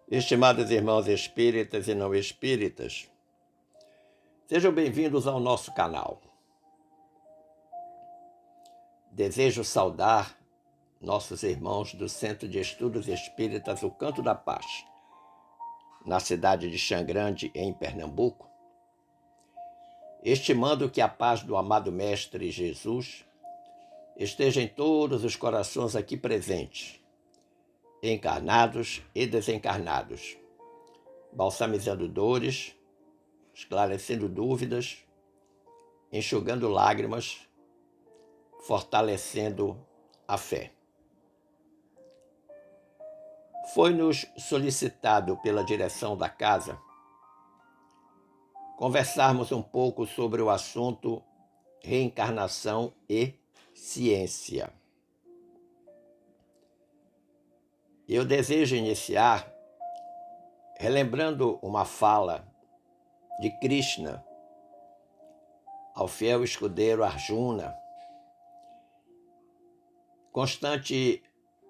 Estimados irmãos espíritas e não espíritas, sejam bem-vindos ao nosso canal. Desejo saudar nossos irmãos do Centro de Estudos Espíritas O Canto da Paz, na cidade de Xangrande, em Pernambuco, estimando que a paz do amado Mestre Jesus esteja em todos os corações aqui presentes, encarnados e desencarnados, balsamizando dores, esclarecendo dúvidas, enxugando lágrimas, fortalecendo a fé. Foi-nos solicitado pela direção da casa conversarmos um pouco sobre o assunto reencarnação e ciência. Eu desejo iniciar relembrando uma fala de Krishna ao fiel escudeiro Arjuna, constante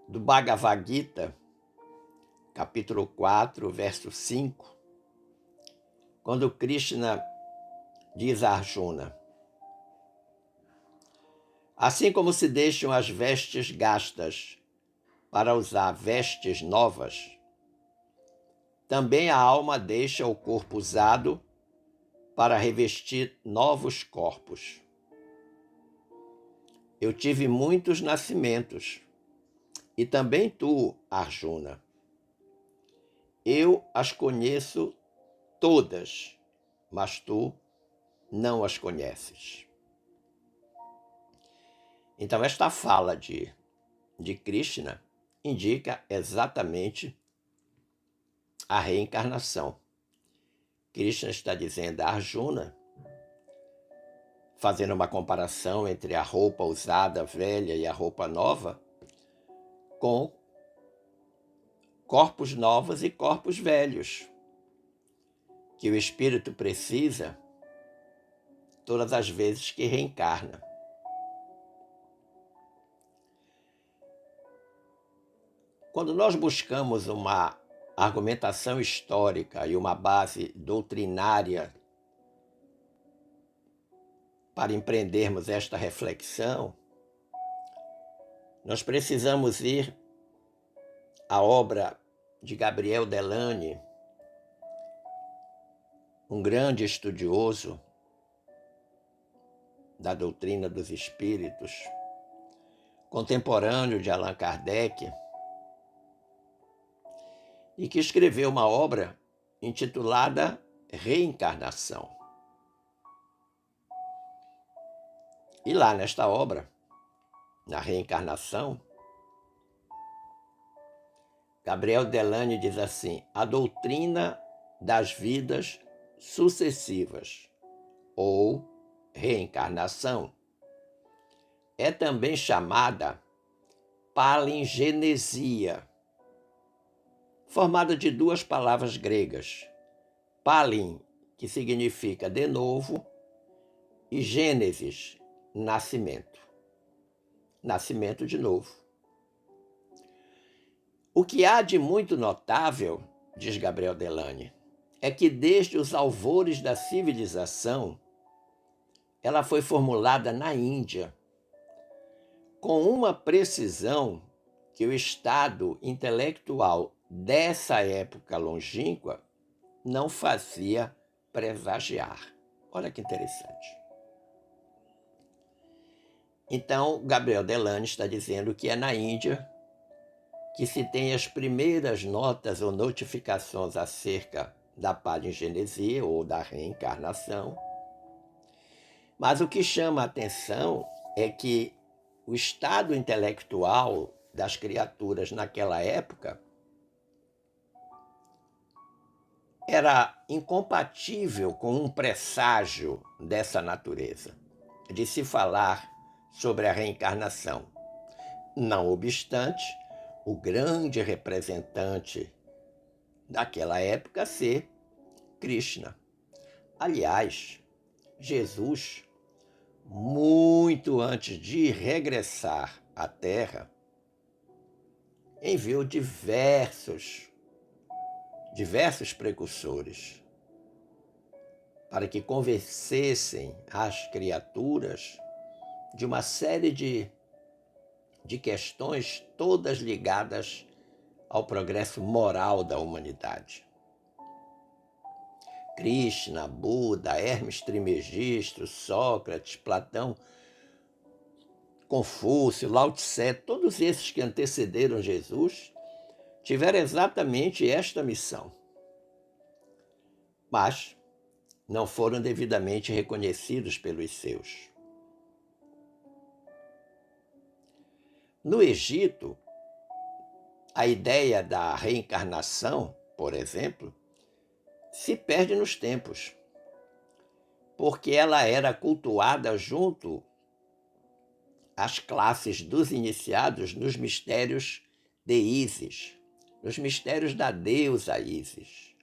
do Bhagavad Gita, capítulo 4, verso 5, quando Krishna diz a Arjuna: assim como se deixam as vestes gastas para usar vestes novas, também a alma deixa o corpo usado para revestir novos corpos. Eu tive muitos nascimentos, e também tu, Arjuna. Eu as conheço todas, mas tu não as conheces. Então, esta fala de Krishna indica exatamente a reencarnação. Krishna está dizendo a Arjuna, fazendo uma comparação entre a roupa usada, velha, e a roupa nova, com corpos novos e corpos velhos, que o espírito precisa todas as vezes que reencarna. Quando nós buscamos uma argumentação histórica e uma base doutrinária para empreendermos esta reflexão, nós precisamos ir à obra de Gabriel Delany, um grande estudioso da doutrina dos espíritos, contemporâneo de Allan Kardec, e que escreveu uma obra intitulada Reencarnação. E lá nesta obra, na Reencarnação, Gabriel Delany diz assim: a doutrina das vidas sucessivas, ou reencarnação, é também chamada palingenesia, formada de duas palavras gregas, palin, que significa de novo, e gênesis, nascimento. Nascimento de novo. O que há de muito notável, diz Gabriel Delany, é que desde os alvores da civilização, ela foi formulada na Índia, com uma precisão que o estado intelectual dessa época longínqua não fazia presagiar. Olha que interessante. Então, Gabriel Delany está dizendo que é na Índia que se tem as primeiras notas ou notificações acerca da palingenesia ou da reencarnação. Mas o que chama a atenção é que o estado intelectual das criaturas naquela época era incompatível com um presságio dessa natureza, de se falar sobre a reencarnação. Não obstante, o grande representante daquela época ser Krishna. Aliás, Jesus, muito antes de regressar à Terra, enviou diversos diversos precursores para que convencessem as criaturas de uma série de questões todas ligadas ao progresso moral da humanidade. Krishna, Buda, Hermes Trismegisto, Sócrates, Platão, Confúcio, Lao Tse, todos esses que antecederam Jesus, tiveram exatamente esta missão. Mas não foram devidamente reconhecidos pelos seus. No Egito, a ideia da reencarnação, por exemplo, se perde nos tempos, porque ela era cultuada junto às classes dos iniciados nos mistérios de Ísis, nos mistérios da deusa Ísis.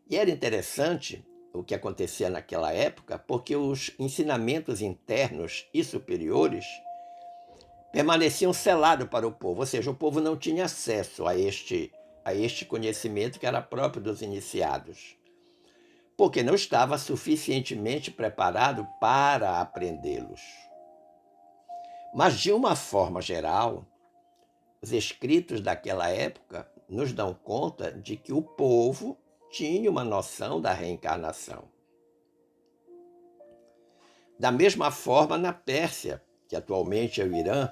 E era interessante o que acontecia naquela época, porque os ensinamentos internos e superiores permaneciam selados para o povo, ou seja, o povo não tinha acesso a este conhecimento que era próprio dos iniciados, porque não estava suficientemente preparado para aprendê-los. Mas, de uma forma geral, os escritos daquela época nos dão conta de que o povo tinha uma noção da reencarnação. Da mesma forma, na Pérsia, que atualmente é o Irã,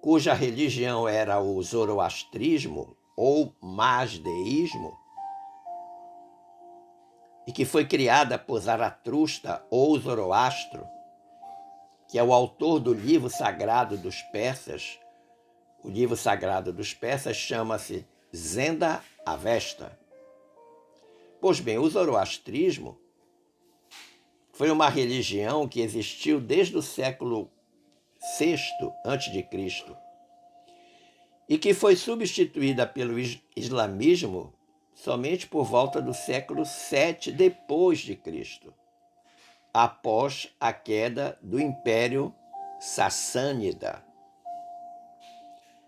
cuja religião era o zoroastrismo ou mazdeísmo, e que foi criada por Zaratustra ou Zoroastro, que é o autor do livro sagrado dos persas. O livro sagrado dos persas chama-se Zenda Avesta. Pois bem, o zoroastrismo foi uma religião que existiu desde o século VI a.C. e que foi substituída pelo islamismo somente por volta do século VII depois de Cristo, após a queda do Império Sassânida.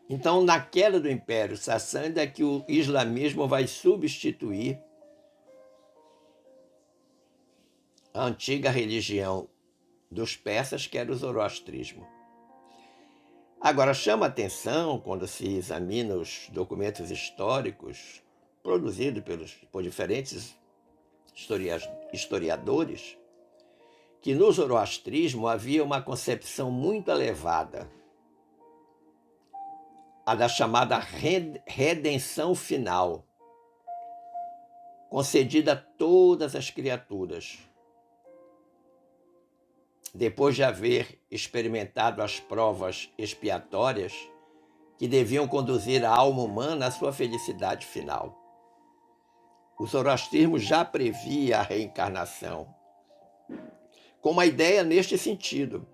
Então, na queda do Império Sassânida é que o islamismo vai substituir a antiga religião dos persas, que era o zoroastrismo. Agora, chama a atenção, quando se examina os documentos históricos produzidos por diferentes historiadores, que no zoroastrismo havia uma concepção muito elevada, a da chamada redenção final, concedida a todas as criaturas, depois de haver experimentado as provas expiatórias que deviam conduzir a alma humana à sua felicidade final. O zoroastrismo já previa a reencarnação, com uma ideia neste sentido,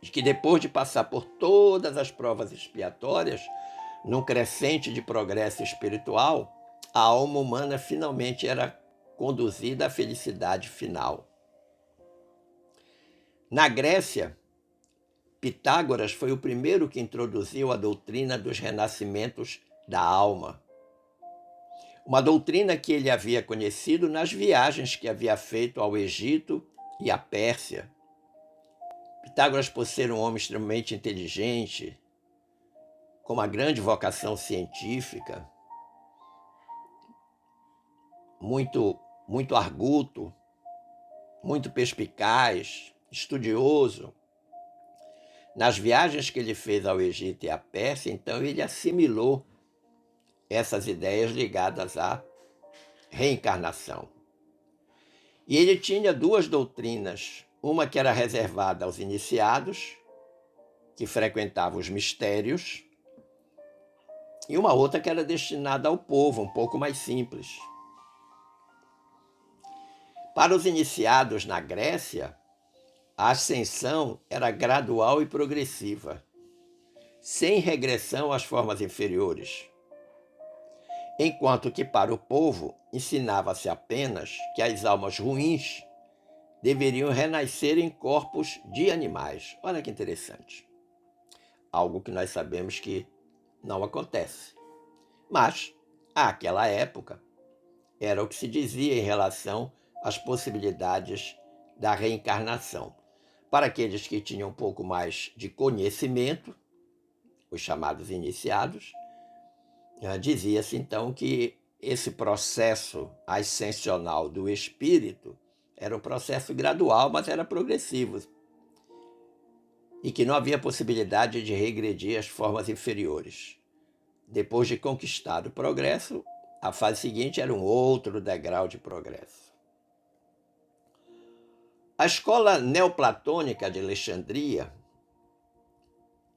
de que depois de passar por todas as provas expiatórias, num crescente de progresso espiritual, a alma humana finalmente era conduzida à felicidade final. Na Grécia, Pitágoras foi o primeiro que introduziu a doutrina dos renascimentos da alma. Uma doutrina que ele havia conhecido nas viagens que havia feito ao Egito e à Pérsia. Pitágoras, por ser um homem extremamente inteligente, com uma grande vocação científica, muito arguto, muito perspicaz, estudioso. Nas viagens que ele fez ao Egito e à Pérsia, então ele assimilou essas ideias ligadas à reencarnação. E ele tinha duas doutrinas, uma que era reservada aos iniciados, que frequentavam os mistérios, e uma outra que era destinada ao povo, um pouco mais simples. Para os iniciados na Grécia, a ascensão era gradual e progressiva, sem regressão às formas inferiores, enquanto que para o povo ensinava-se apenas que as almas ruins deveriam renascer em corpos de animais. Olha que interessante. Algo que nós sabemos que não acontece. Mas, àquela época, era o que se dizia em relação às possibilidades da reencarnação. Para aqueles que tinham um pouco mais de conhecimento, os chamados iniciados, dizia-se então que esse processo ascensional do espírito era um processo gradual, mas era progressivo, e que não havia possibilidade de regredir às formas inferiores. Depois de conquistado o progresso, a fase seguinte era um outro degrau de progresso. A escola neoplatônica de Alexandria,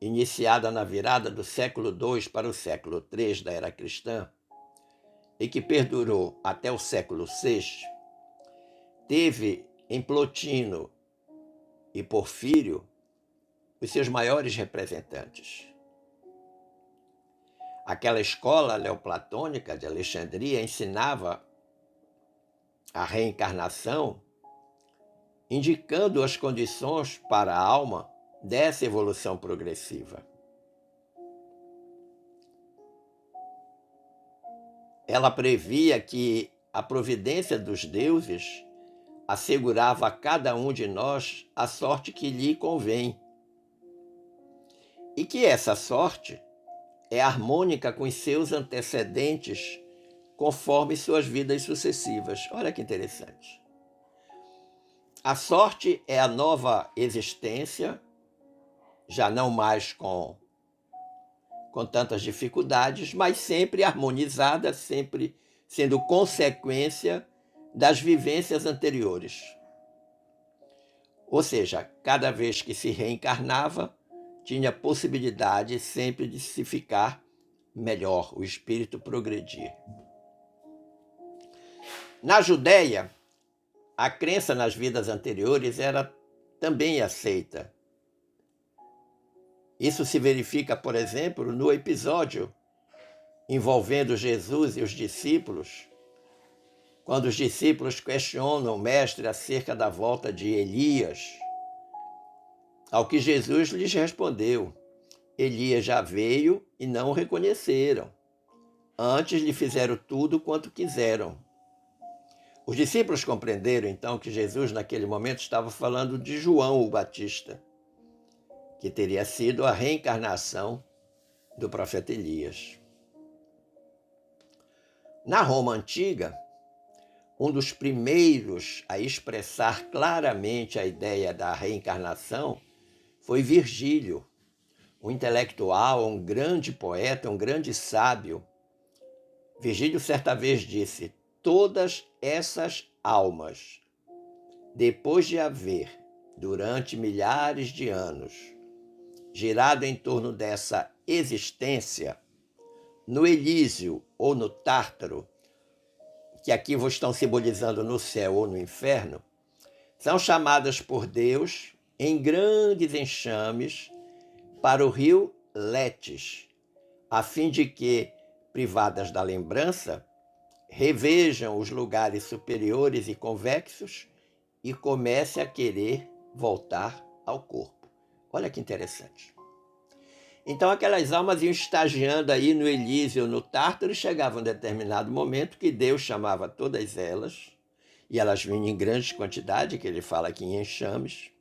iniciada na virada do século II para o século III da era cristã, e que perdurou até o século VI, teve em Plotino e Porfírio os seus maiores representantes. Aquela escola neoplatônica de Alexandria ensinava a reencarnação, indicando as condições para a alma dessa evolução progressiva. Ela previa que a providência dos deuses assegurava a cada um de nós a sorte que lhe convém, e que essa sorte é harmônica com os seus antecedentes conforme suas vidas sucessivas. Olha que interessante. A sorte é a nova existência, já não mais com tantas dificuldades, mas sempre harmonizada, sempre sendo consequência das vivências anteriores. Ou seja, cada vez que se reencarnava, tinha possibilidade sempre de se ficar melhor, o espírito progredir. Na Judéia, a crença nas vidas anteriores era também aceita. Isso se verifica, por exemplo, no episódio envolvendo Jesus e os discípulos, quando os discípulos questionam o mestre acerca da volta de Elias, ao que Jesus lhes respondeu: Elias já veio e não o reconheceram. Antes lhe fizeram tudo quanto quiseram. Os discípulos compreenderam então que Jesus naquele momento estava falando de João o Batista, que teria sido a reencarnação do profeta Elias. Na Roma antiga, um dos primeiros a expressar claramente a ideia da reencarnação foi Virgílio, um intelectual, um grande poeta, um grande sábio. Virgílio certa vez disse: todas essas almas, depois de haver, durante milhares de anos, girado em torno dessa existência, no Elísio ou no Tártaro, que aqui estão simbolizando no céu ou no inferno, são chamadas por Deus em grandes enxames para o rio Letes, a fim de que, privadas da lembrança, revejam os lugares superiores e convexos e comecem a querer voltar ao corpo. Olha que interessante. Então aquelas almas iam estagiando aí no Elísio, no Tártaro, e chegava um determinado momento que Deus chamava todas elas, e elas vinham em grande quantidade, que ele fala aqui em enxames,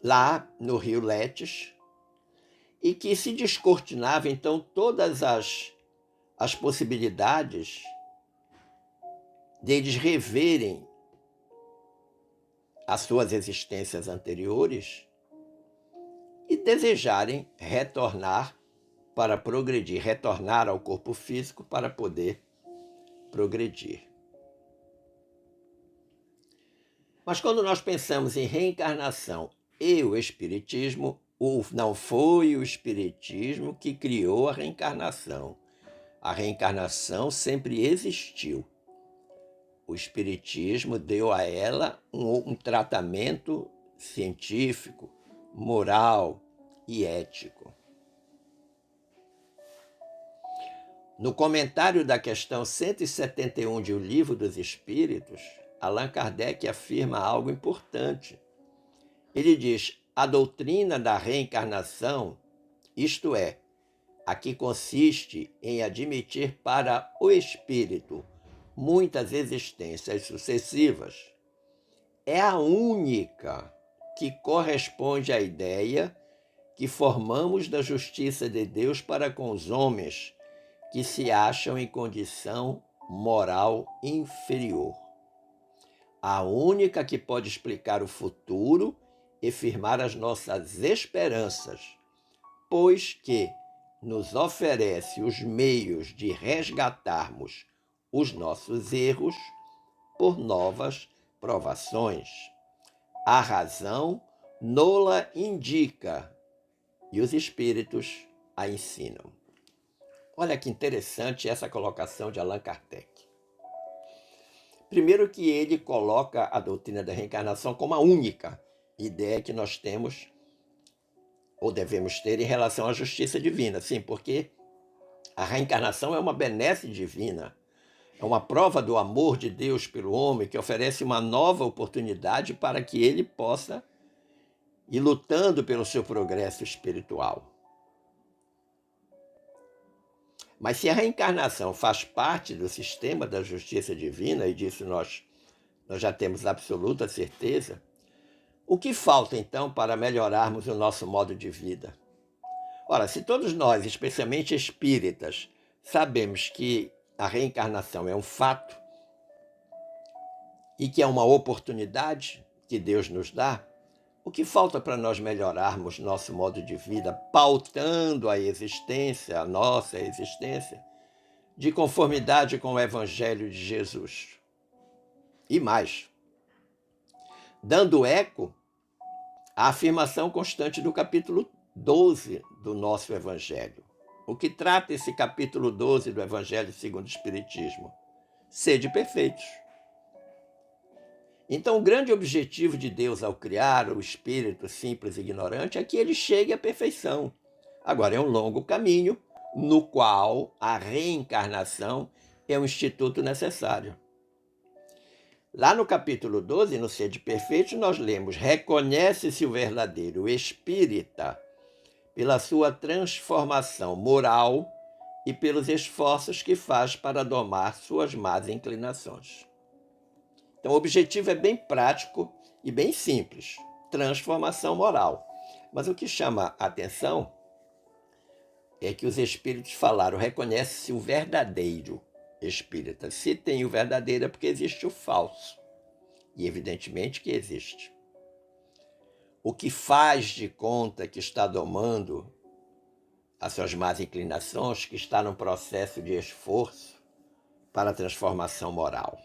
lá no rio Letes, e que se descortinava então todas as possibilidades deles reverem as suas existências anteriores e desejarem retornar para progredir, retornar ao corpo físico para poder progredir. Mas quando nós pensamos em reencarnação e o Espiritismo, não foi o Espiritismo que criou a reencarnação. A reencarnação sempre existiu. O Espiritismo deu a ela um tratamento científico, moral e ético. No comentário da questão 171 de O Livro dos Espíritos, Allan Kardec afirma algo importante. Ele diz: a doutrina da reencarnação, isto é, a que consiste em admitir para o espírito muitas existências sucessivas, é a única que corresponde à ideia que formamos da justiça de Deus para com os homens que se acham em condição moral inferior. A única que pode explicar o futuro e firmar as nossas esperanças, pois que nos oferece os meios de resgatarmos os nossos erros por novas provações. A razão nola indica e os espíritos a ensinam. Olha que interessante essa colocação de Allan Kardec. Primeiro que ele coloca a doutrina da reencarnação como a única ideia que nós temos ou devemos ter em relação à justiça divina. Sim, porque a reencarnação é uma benesse divina, é uma prova do amor de Deus pelo homem que oferece uma nova oportunidade para que ele possa ir lutando pelo seu progresso espiritual. Mas se a reencarnação faz parte do sistema da justiça divina, e disso nós já temos absoluta certeza, o que falta então para melhorarmos o nosso modo de vida? Ora, se todos nós, especialmente espíritas, sabemos que a reencarnação é um fato e que é uma oportunidade que Deus nos dá, o que falta para nós melhorarmos nosso modo de vida, pautando a existência, a nossa existência, de conformidade com o Evangelho de Jesus? E mais, dando eco à afirmação constante do capítulo 12 do nosso Evangelho. O que trata esse capítulo 12 do Evangelho segundo o Espiritismo? Sede perfeitos. Então, o grande objetivo de Deus ao criar o espírito simples e ignorante é que ele chegue à perfeição. Agora, é um longo caminho no qual a reencarnação é um instituto necessário. Lá no capítulo 12, no Sede Perfeitos, nós lemos: reconhece-se o verdadeiro espírita pela sua transformação moral e pelos esforços que faz para domar suas más inclinações. Então, o objetivo é bem prático e bem simples: transformação moral. Mas o que chama a atenção é que os espíritos falaram: reconhece-se o verdadeiro espírita. Se tem o verdadeiro é porque existe o falso. E evidentemente que existe. O que faz de conta que está domando as suas más inclinações, que está num processo de esforço para a transformação moral.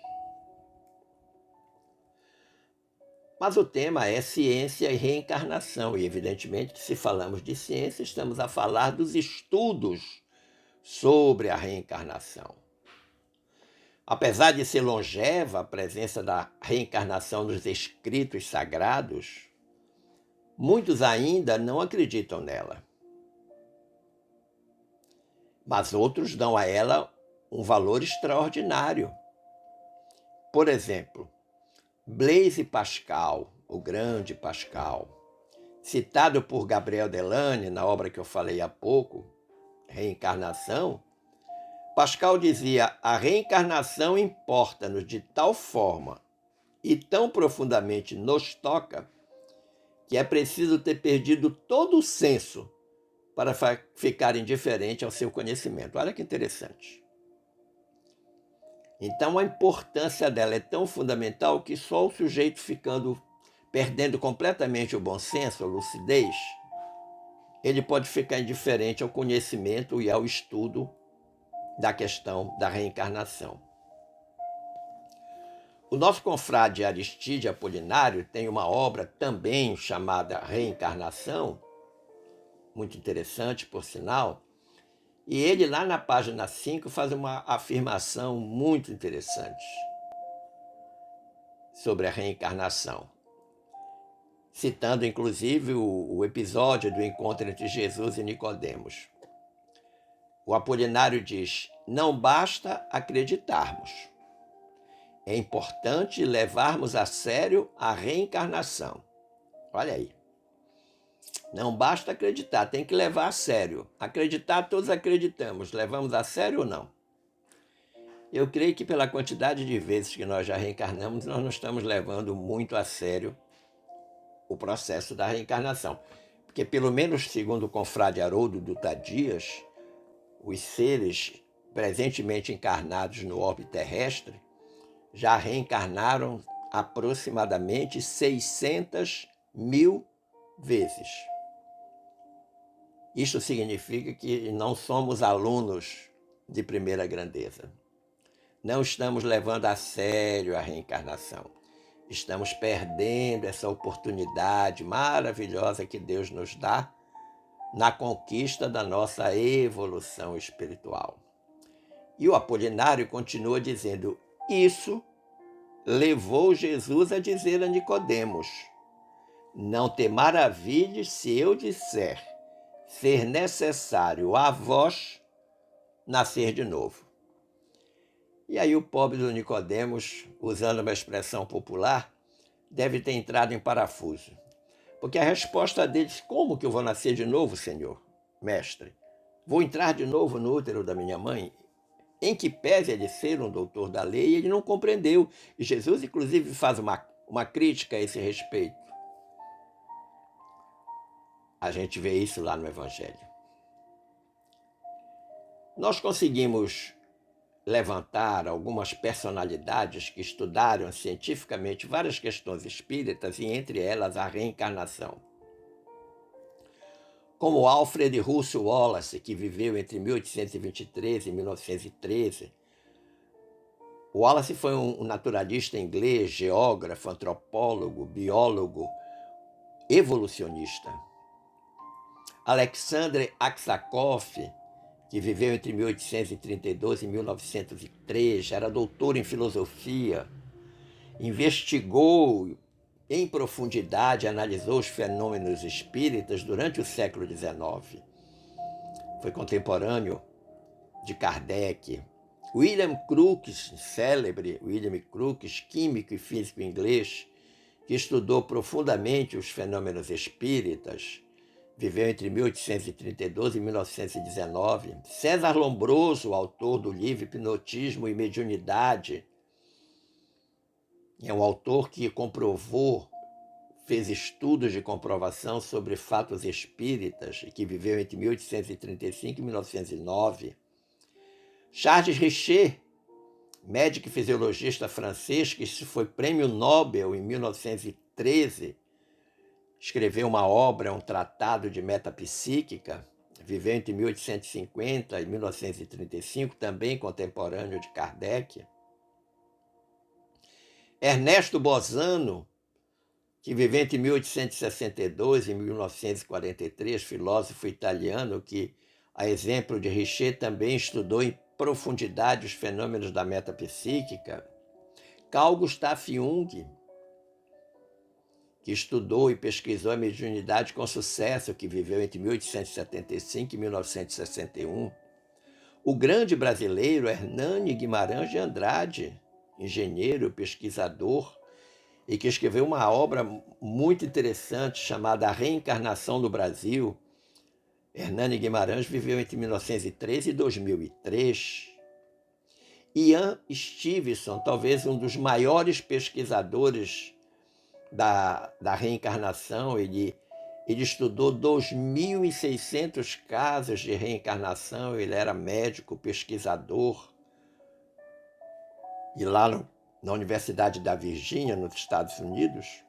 Mas o tema é ciência e reencarnação, e evidentemente que se falamos de ciência, estamos a falar dos estudos sobre a reencarnação. Apesar de ser longeva a presença da reencarnação nos escritos sagrados, muitos ainda não acreditam nela. Mas outros dão a ela um valor extraordinário. Por exemplo, Blaise Pascal, o grande Pascal, citado por Gabriel Delane na obra que eu falei há pouco, Reencarnação, Pascal dizia: a reencarnação importa-nos de tal forma e tão profundamente nos toca que é preciso ter perdido todo o senso para ficar indiferente ao seu conhecimento. Olha que interessante. Então, a importância dela é tão fundamental que só o sujeito perdendo completamente o bom senso, a lucidez, ele pode ficar indiferente ao conhecimento e ao estudo da questão da reencarnação. O nosso confrade Aristide Apolinário tem uma obra também chamada Reencarnação, muito interessante, por sinal, e ele lá na página 5 faz uma afirmação muito interessante sobre a reencarnação, citando inclusive o episódio do encontro entre Jesus e Nicodemos. O Apolinário diz: não basta acreditarmos. É importante levarmos a sério a reencarnação. Olha aí. Não basta acreditar, tem que levar a sério. Acreditar, todos acreditamos. Levamos a sério ou não? Eu creio que pela quantidade de vezes que nós já reencarnamos, nós não estamos levando muito a sério o processo da reencarnação. Porque, pelo menos segundo o confrade Haroldo Dutra Dias, os seres presentemente encarnados no orbe terrestre já reencarnaram aproximadamente 600 mil vezes. Isso significa que não somos alunos de primeira grandeza. Não estamos levando a sério a reencarnação. Estamos perdendo essa oportunidade maravilhosa que Deus nos dá na conquista da nossa evolução espiritual. E o Apolinário continua dizendo: isso levou Jesus a dizer a Nicodemos: não te maravilhes se eu disser ser necessário a vós nascer de novo. E aí o pobre do Nicodemos, usando uma expressão popular, deve ter entrado em parafuso. Porque a resposta deles: como que eu vou nascer de novo, Senhor, mestre? Vou entrar de novo no útero da minha mãe? Em que pese ele ser um doutor da lei, ele não compreendeu. E Jesus, inclusive, faz uma crítica a esse respeito. A gente vê isso lá no Evangelho. Nós conseguimos levantar algumas personalidades que estudaram cientificamente várias questões espíritas, e entre elas a reencarnação. Como Alfred Russel Wallace, que viveu entre 1823 e 1913. O Wallace foi um naturalista inglês, geógrafo, antropólogo, biólogo, evolucionista. Alexander Aksakov, que viveu entre 1832 e 1903, era doutor em filosofia, investigou em profundidade, analisou os fenômenos espíritas durante o século XIX. Foi contemporâneo de Kardec. William Crookes, célebre William Crookes, químico e físico inglês, que estudou profundamente os fenômenos espíritas, viveu entre 1832 e 1919. César Lombroso, autor do livro Hipnotismo e Mediunidade, é um autor que comprovou, fez estudos de comprovação sobre fatos espíritas e que viveu entre 1835 e 1909. Charles Richer, médico e fisiologista francês, que foi prêmio Nobel em 1913, escreveu uma obra, um tratado de metapsíquica, viveu entre 1850 e 1935, também contemporâneo de Kardec. Ernesto Bosano, que viveu entre 1862 e 1943, filósofo italiano que, a exemplo de Richer, também estudou em profundidade os fenômenos da metapsíquica. Carl Gustav Jung, que estudou e pesquisou a mediunidade com sucesso, que viveu entre 1875 e 1961. O grande brasileiro Hernani Guimarães de Andrade, engenheiro, pesquisador, e que escreveu uma obra muito interessante chamada A Reencarnação no Brasil. Hernani Guimarães viveu entre 1913 e 2003. Ian Stevenson, talvez um dos maiores pesquisadores da reencarnação, ele estudou 2.600 casos de reencarnação, ele era médico, pesquisador, e lá na Universidade da Virgínia, nos Estados Unidos,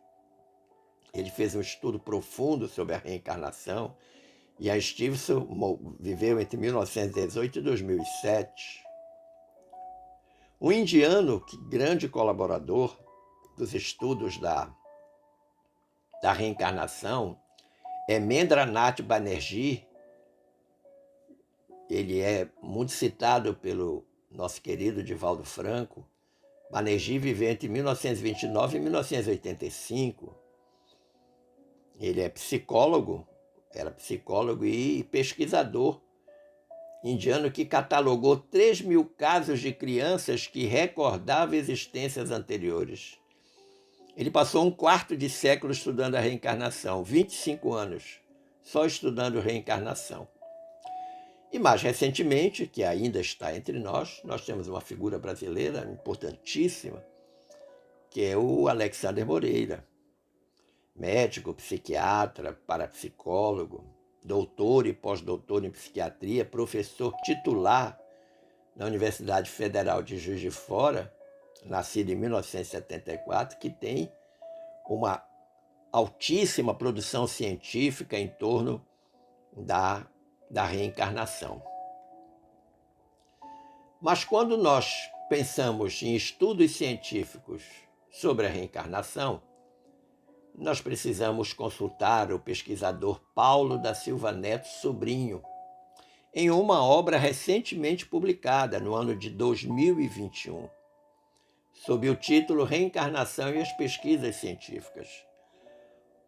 ele fez um estudo profundo sobre a reencarnação, e a Stevenson viveu entre 1918 e 2007. Um indiano, grande colaborador dos estudos da reencarnação, é Mendranath Banerjee. Ele é muito citado pelo nosso querido Divaldo Franco. Banerjee viveu entre 1929 e 1985. Ele é psicólogo, era psicólogo e pesquisador indiano que catalogou 3.000 casos de crianças que recordavam existências anteriores. Ele passou um quarto de século estudando a reencarnação, 25 anos, só estudando reencarnação. E mais recentemente, que ainda está entre nós temos uma figura brasileira importantíssima, que é o Alexander Moreira, médico, psiquiatra, parapsicólogo, doutor e pós-doutor em psiquiatria, professor titular na Universidade Federal de Juiz de Fora, nascido em 1974, que tem uma altíssima produção científica em torno da reencarnação. Mas quando nós pensamos em estudos científicos sobre a reencarnação, nós precisamos consultar o pesquisador Paulo da Silva Neto Sobrinho, em uma obra recentemente publicada no ano de 2021, sob o título Reencarnação e as Pesquisas Científicas.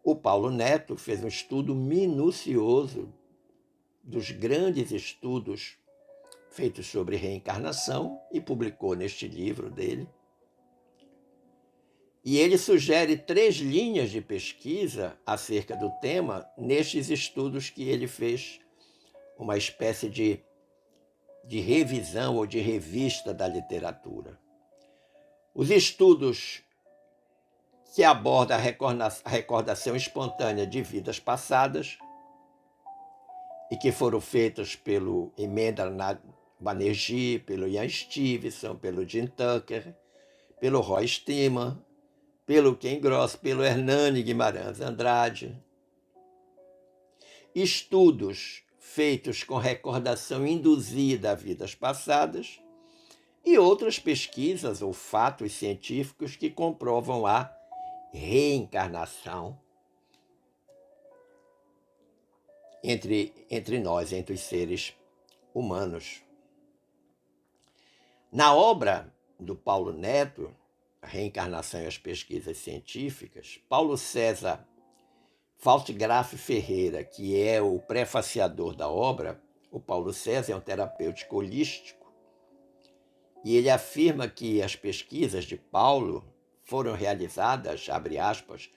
O Paulo Neto fez um estudo minucioso dos grandes estudos feitos sobre reencarnação e publicou neste livro dele. E ele sugere 3 linhas de pesquisa acerca do tema nestes estudos que ele fez, uma espécie de revisão ou de revista da literatura. Os estudos que abordam a recordação espontânea de vidas passadas e que foram feitos pelo Imendranath Banerjee, pelo Ian Stevenson, pelo Jim Tucker, pelo Roy Stemmer, pelo Ken Gross, pelo Hernani Guimarães Andrade. Estudos feitos com recordação induzida a vidas passadas e outras pesquisas ou fatos científicos que comprovam a reencarnação entre nós, entre os seres humanos. Na obra do Paulo Neto, A Reencarnação e as Pesquisas Científicas, Paulo César Faltgraf Ferreira, que é o prefaciador da obra, o Paulo César é um terapêutico holístico, e ele afirma que as pesquisas de Paulo foram realizadas, abre aspas,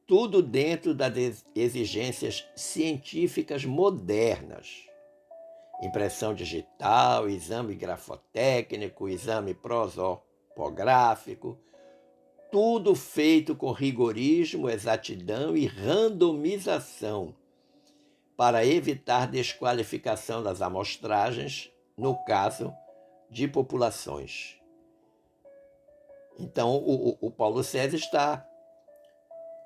tudo dentro das exigências científicas modernas. Impressão digital, exame grafotécnico, exame prosopográfico, tudo feito com rigorismo, exatidão e randomização, para evitar desqualificação das amostragens, no caso de populações. Então, o Paulo César está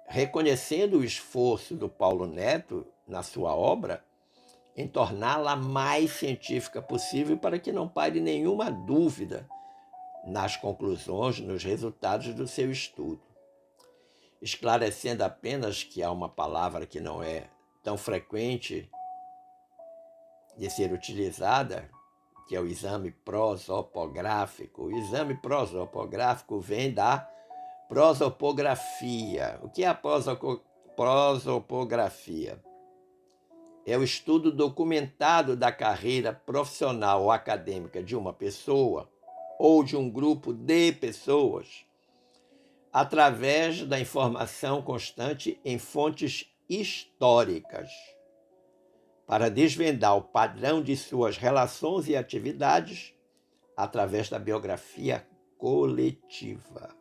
reconhecendo o esforço do Paulo Neto na sua obra em torná-la mais científica possível para que não pare nenhuma dúvida nas conclusões, nos resultados do seu estudo. Esclarecendo apenas que há uma palavra que não é tão frequente de ser utilizada, que é o exame prosopográfico. O exame prosopográfico vem da prosopografia. O que é a prosopografia? É o estudo documentado da carreira profissional ou acadêmica de uma pessoa ou de um grupo de pessoas através da informação constante em fontes históricas, para desvendar o padrão de suas relações e atividades através da biografia coletiva.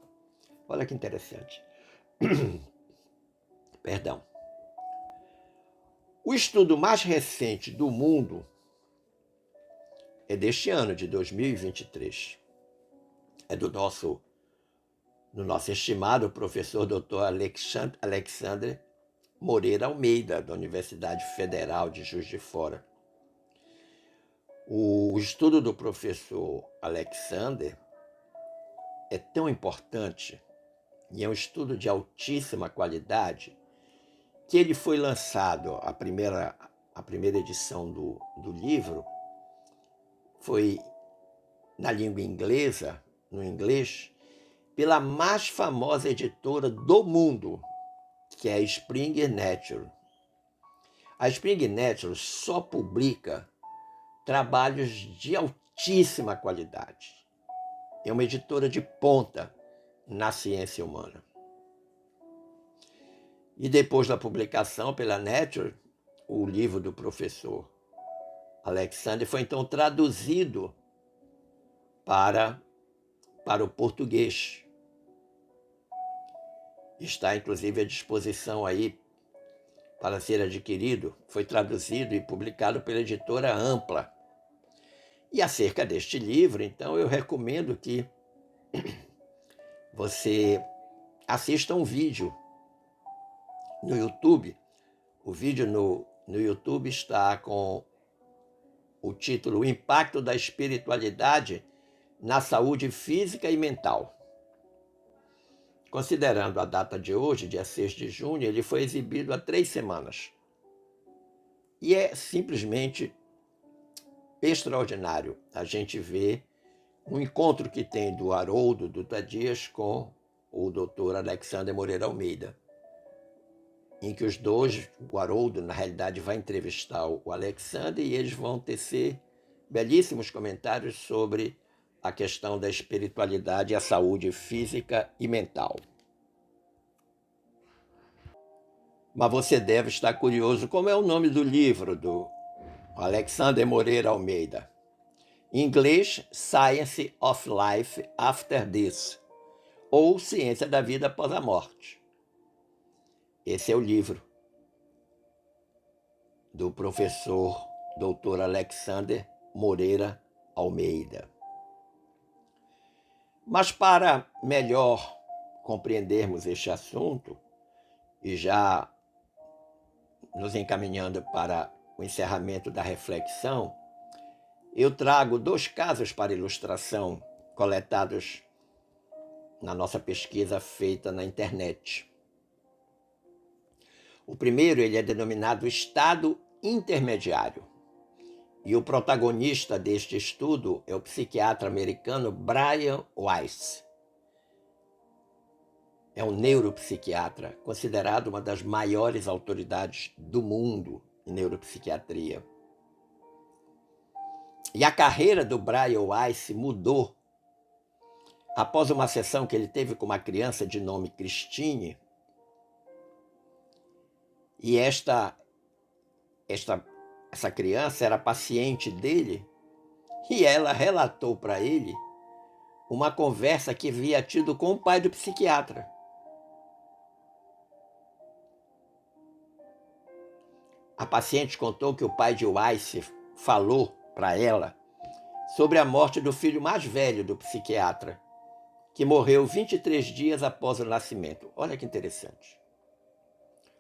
Olha que interessante. Perdão. O estudo mais recente do mundo é deste ano, de 2023. É do nosso estimado professor Dr. Alexander Moreira Almeida, da Universidade Federal de Juiz de Fora. O estudo do professor Alexander é tão importante e é um estudo de altíssima qualidade que ele foi lançado, a primeira edição do livro foi na língua inglesa, no inglês, pela mais famosa editora do mundo, que é a Springer Nature. A Springer Nature só publica trabalhos de altíssima qualidade. É uma editora de ponta na ciência humana. E depois da publicação pela Nature, o livro do professor Alexander foi então traduzido para o português. Está inclusive à disposição aí para ser adquirido. Foi traduzido e publicado pela editora Ampla. E acerca deste livro, então, eu recomendo que você assista um vídeo no YouTube. O vídeo no YouTube está com o título O Impacto da Espiritualidade na Saúde Física e Mental. Considerando a data de hoje, dia 6 de junho, ele foi exibido há 3 semanas. E é simplesmente extraordinário a gente ver um encontro que tem do Haroldo Dutra Dias com o Dr. Alexander Moreira Almeida, em que os dois, o Haroldo, na realidade, vai entrevistar o Alexander e eles vão tecer belíssimos comentários sobre a questão da espiritualidade e a saúde física e mental. Mas você deve estar curioso, como é o nome do livro do Alexander Moreira Almeida? Em inglês, Science of Life After This, ou Ciência da Vida Após a Morte. Esse é o livro do professor Dr. Alexander Moreira Almeida. Mas para melhor compreendermos este assunto, e já nos encaminhando para o encerramento da reflexão, eu trago 2 casos para ilustração coletados na nossa pesquisa feita na internet. O primeiro, ele é denominado estado intermediário. E o protagonista deste estudo é o psiquiatra americano Brian Weiss. É um neuropsiquiatra, considerado uma das maiores autoridades do mundo em neuropsiquiatria. E a carreira do Brian Weiss mudou após uma sessão que ele teve com uma criança de nome Christine. E essa criança era paciente dele e ela relatou para ele uma conversa que havia tido com o pai do psiquiatra. A paciente contou que o pai de Weiss falou para ela sobre a morte do filho mais velho do psiquiatra, que morreu 23 dias após o nascimento. Olha que interessante.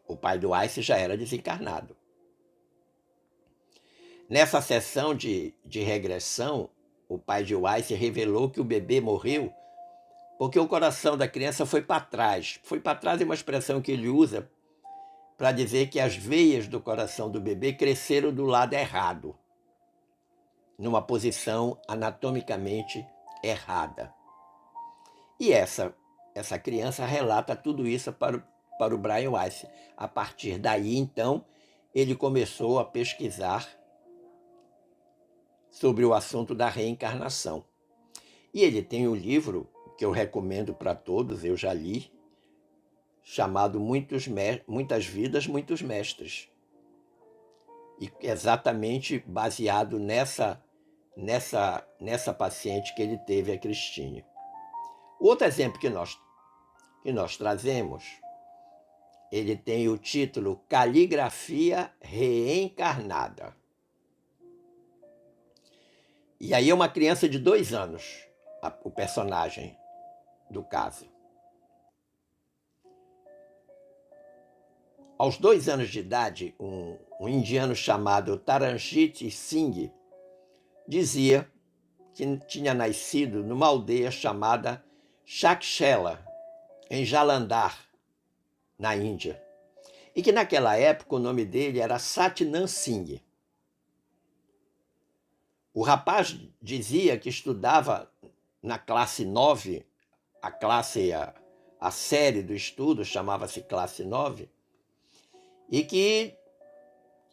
O pai do Weiss já era desencarnado. Nessa sessão de regressão, o pai de Weiss revelou que o bebê morreu porque o coração da criança foi para trás. Foi para trás é uma expressão que ele usa para dizer que as veias do coração do bebê cresceram do lado errado, numa posição anatomicamente errada. E essa criança relata tudo isso para o Brian Weiss. A partir daí, então, ele começou a pesquisar sobre o assunto da reencarnação. E ele tem um livro que eu recomendo para todos, eu já li, chamado Muitas Vidas, Muitos Mestres. E exatamente baseado nessa paciente que ele teve, a Christine. Outro exemplo que nós trazemos, ele tem o título Caligrafia Reencarnada. E aí é uma criança de 2 anos, o personagem do caso. Aos 2 anos de idade, um indiano chamado Taranjit Singh dizia que tinha nascido numa aldeia chamada Shakshela, em Jalandhar, na Índia, e que naquela época o nome dele era Satnam Singh. O rapaz dizia que estudava na classe 9, a série do estudo chamava-se classe 9, e que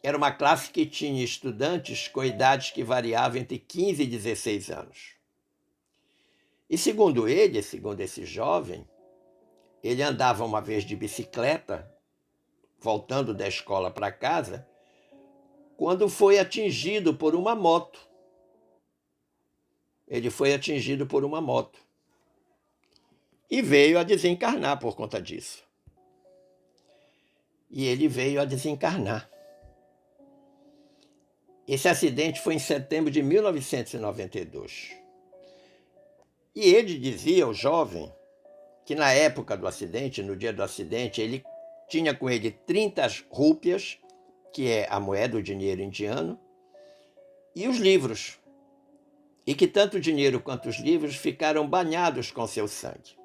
era uma classe que tinha estudantes com idades que variavam entre 15 e 16 anos. E segundo esse jovem, ele andava uma vez de bicicleta, voltando da escola para casa, quando foi atingido por uma moto. Ele foi atingido por uma moto e veio a desencarnar por conta disso. E ele veio a desencarnar. Esse acidente foi em setembro de 1992. E ele dizia, o jovem, que na época do acidente, no dia do acidente, ele tinha com ele 30 rúpias, que é a moeda, o dinheiro indiano, e os livros. E que tanto o dinheiro quanto os livros ficaram banhados com seu sangue.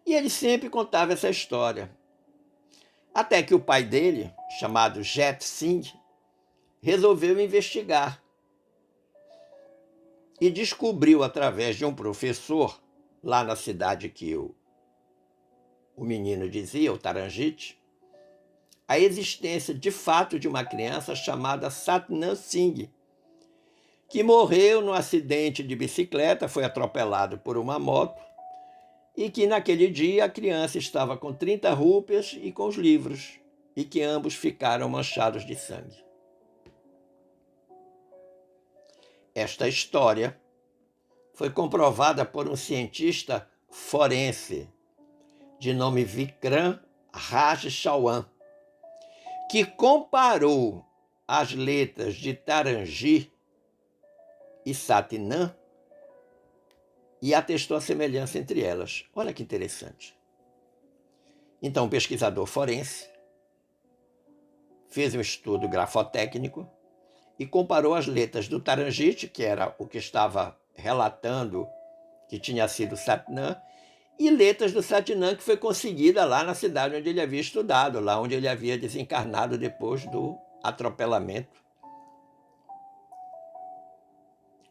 E ele sempre contava essa história. Até que o pai dele, chamado Jet Singh, resolveu investigar. E descobriu, através de um professor, lá na cidade que o menino dizia, o Taranjit, a existência de fato de uma criança chamada Satnam Singh, que morreu num acidente de bicicleta, foi atropelado por uma moto, e que naquele dia a criança estava com 30 rúpias e com os livros, e que ambos ficaram manchados de sangue. Esta história foi comprovada por um cientista forense, de nome Vikram Raj Chawan, que comparou as letras de Taranji e Satnam e atestou a semelhança entre elas. Olha que interessante. Então, o pesquisador forense fez um estudo grafotécnico e comparou as letras do Taranjit, que era o que estava relatando que tinha sido Satnam, e letras do Satnam, que foi conseguida lá na cidade onde ele havia estudado, lá onde ele havia desencarnado depois do atropelamento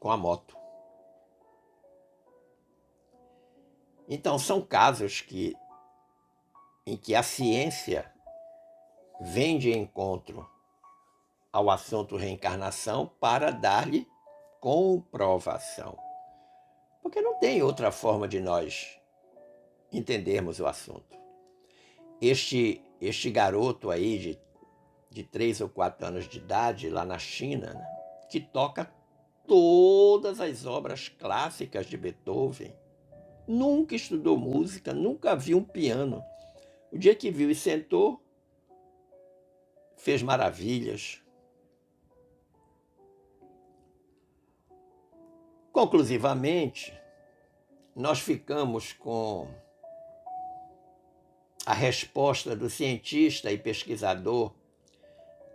com a moto. Então, são casos em que a ciência vem de encontro ao assunto reencarnação para dar-lhe comprovação. Porque não tem outra forma de nós entendermos o assunto. Este garoto aí de 3 ou 4 anos de idade, lá na China, né, que toca todas as obras clássicas de Beethoven, nunca estudou música, nunca viu um piano. O dia que viu e sentou, fez maravilhas. Conclusivamente, nós ficamos com a resposta do cientista e pesquisador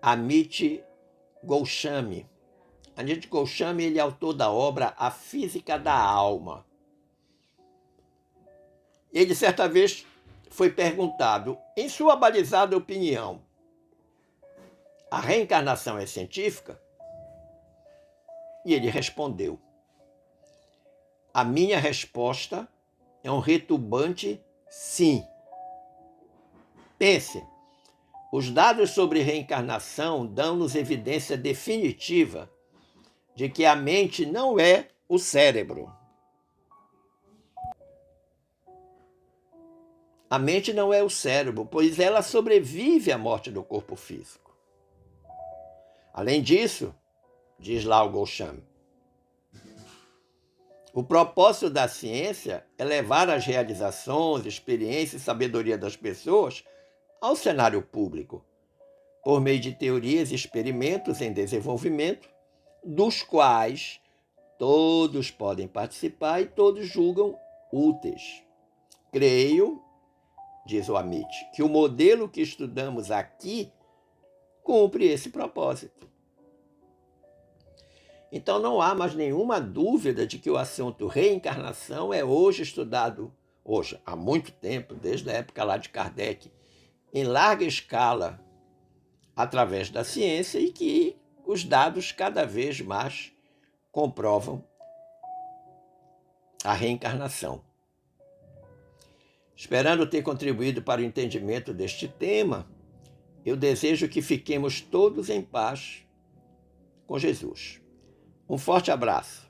Amit Goswami. Amit Goswami, ele é autor da obra A Física da Alma. Ele, certa vez, foi perguntado, em sua balizada opinião, a reencarnação é científica? E ele respondeu, a minha resposta é um retumbante sim. Pense, os dados sobre reencarnação dão-nos evidência definitiva de que a mente não é o cérebro. A mente não é o cérebro, pois ela sobrevive à morte do corpo físico. Além disso, diz lá o Goswami, o propósito da ciência é levar as realizações, experiências e sabedoria das pessoas ao cenário público, por meio de teorias e experimentos em desenvolvimento, dos quais todos podem participar e todos julgam úteis. Creio, diz o Amit, que o modelo que estudamos aqui cumpre esse propósito. Então não há mais nenhuma dúvida de que o assunto reencarnação é hoje estudado, há muito tempo, desde a época lá de Kardec, em larga escala, através da ciência, e que os dados cada vez mais comprovam a reencarnação. Esperando ter contribuído para o entendimento deste tema, eu desejo que fiquemos todos em paz com Jesus. Um forte abraço.